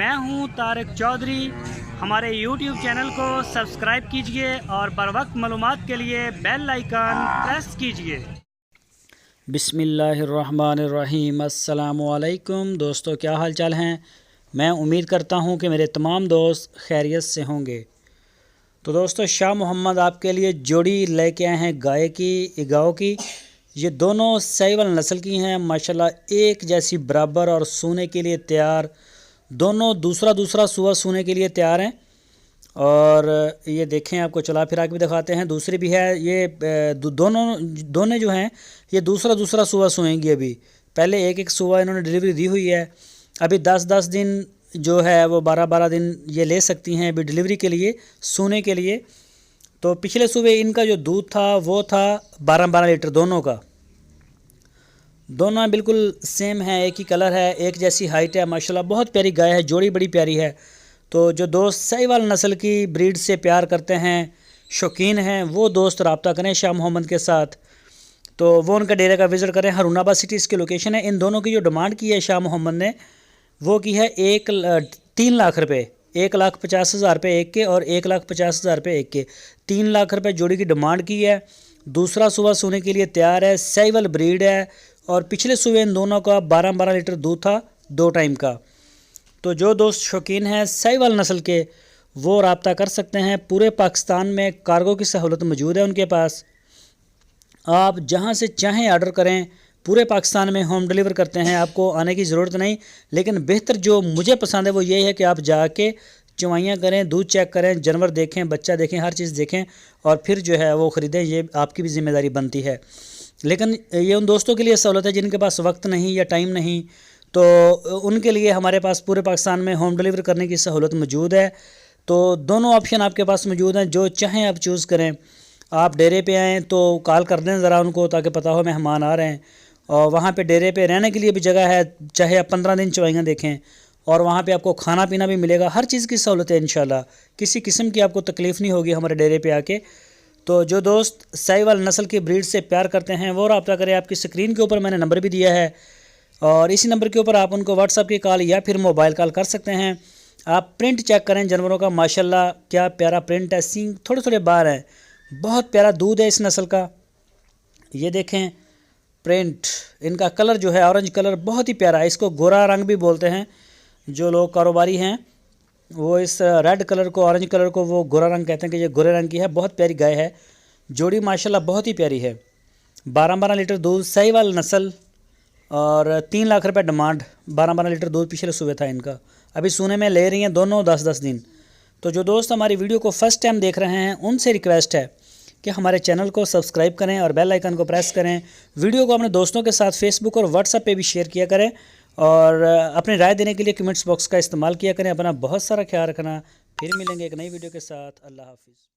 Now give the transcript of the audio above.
मैं हूं तारिक चौधरी। हमारे YouTube चैनल को सब्सक्राइब कीजिए और बर वक्त मालूमात के लिए बेल आइकन प्रेस कीजिए। बिस्मिल्लाहिर्रहमानिर्रहीम। अस्सलामुअलैकुम दोस्तों, क्या हाल चाल हैं। मैं उम्मीद करता हूं कि मेरे तमाम दोस्त खैरियत से होंगे। तो दोस्तों, शाह मोहम्मद आपके लिए जोड़ी लेके आए हैं गाय की। ये दोनों साहिवाल नस्ल की हैं माशाल्लाह, एक जैसी बराबर और सूने के लिए तैयार। दोनों दूसरा सूआ सूने के लिए तैयार हैं। और ये देखें, आपको चला फिरा के भी दिखाते हैं। दूसरी भी है, ये दोनों जो हैं ये दूसरा सूआ सूएंगी। अभी पहले एक सूआ इन्होंने डिलीवरी दी हुई है। अभी 10-10 दिन जो है वो 12-12 दिन ये ले सकती हैं अभी डिलीवरी के लिए, सूने के लिए। तो पिछले सुबह इनका जो दूध था वो था 12-12 लीटर दोनों का। दोनों बिल्कुल सेम है, एक ही कलर है, एक जैसी हाइट है माशाल्लाह। बहुत प्यारी गाय है, जोड़ी बड़ी प्यारी है। तो जो दोस्त साहिवाल नस्ल की ब्रीड से प्यार करते हैं, शौकीन हैं, वो दोस्त रब्ता करें शाह मोहम्मद के साथ। तो वो उनका डेरे का विज़िट करें। हरूनाबाद सिटी इसकी लोकेशन है। इन दोनों की जो डिमांड की है शाह मोहम्मद ने, वो की है 3 लाख रुपये। 1,50,000 रुपये एक के और 1,50,000 रुपये एक के। 3 लाख रुपये जोड़ी की डिमांड की है। दूसरा सुबह सोने के लिए तैयार है। साहिवाल ब्रीड है और पिछले सुबह इन दोनों का 12-12 लीटर दूध था 2 टाइम का। तो जो दोस्त शौकीन हैं साहिवाल नस्ल के, वो रब्ता कर सकते हैं। पूरे पाकिस्तान में कार्गो की सहूलत मौजूद है उनके पास। आप जहां से चाहें ऑर्डर करें, पूरे पाकिस्तान में होम डिलीवर करते हैं। आपको आने की ज़रूरत नहीं। लेकिन बेहतर जो मुझे पसंद है वो ये है कि आप जाके चवाइयाँ करें, दूध चेक करें, जानवर देखें, बच्चा देखें, हर चीज़ देखें और फिर जो है वो ख़रीदें। ये आपकी भी ज़िम्मेदारी बनती है। लेकिन ये उन दोस्तों के लिए सहूलत है जिनके पास वक्त नहीं या टाइम नहीं, तो उनके लिए हमारे पास पूरे पाकिस्तान में होम डिलीवर करने की सहूलत मौजूद है। तो दोनों ऑप्शन आपके पास मौजूद हैं, जो चाहें आप चूज़ करें। आप डेरे पे आएँ तो कॉल कर दें ज़रा उनको, ताकि पता हो मेहमान आ रहे हैं। और वहाँ पे डेरे पे रहने के लिए भी जगह है, चाहे आप 15 दिन चवाइयाँ देखें। और वहाँ पे आपको खाना पीना भी मिलेगा, हर चीज़ की सहूलत है इंशाल्लाह। किसी किस्म की आपको तकलीफ़ नहीं होगी हमारे डेरे पे आके। तो जो दोस्त साहिवाल नस्ल की ब्रीड से प्यार करते हैं वो रब्ता करें। आपकी स्क्रीन के ऊपर मैंने नंबर भी दिया है और इसी नंबर के ऊपर आप उनको व्हाट्सअप की कॉल या फिर मोबाइल कॉल कर सकते हैं। आप प्रिंट चेक करें जानवरों का, माशाल्लाह क्या प्यारा प्रिंट है। सींग थोड़े थोड़े बाहर हैं, बहुत प्यारा दूध है इस नस्ल का। ये देखें प्रिंट, इनका कलर जो है ऑरेंज कलर बहुत ही प्यारा है। इसको गोरा रंग भी बोलते हैं। जो लोग कारोबारी हैं वो इस रेड कलर को, ऑरेंज कलर को वो गोरा रंग कहते हैं कि ये गोरे रंग की है। बहुत प्यारी गाय है, जोड़ी माशाल्लाह बहुत ही प्यारी है। 12-12 लीटर दूध, साहिवाल नस्ल और 3 लाख रुपए डिमांड। 12-12 लीटर दूध पिछले सुबह था इनका। अभी सूने में ले रही हैं दोनों 10-10 दिन। तो जो दोस्त हमारी वीडियो को फर्स्ट टाइम देख रहे हैं उनसे रिक्वेस्ट है कि हमारे चैनल को सब्सक्राइब करें और बेल आइकन को प्रेस करें। वीडियो को अपने दोस्तों के साथ फेसबुक और व्हाट्सएप पे भी शेयर किया करें और अपनी राय देने के लिए कमेंट्स बॉक्स का इस्तेमाल किया करें। अपना बहुत सारा ख्याल रखना। फिर मिलेंगे एक नई वीडियो के साथ। अल्लाह हाफिज़।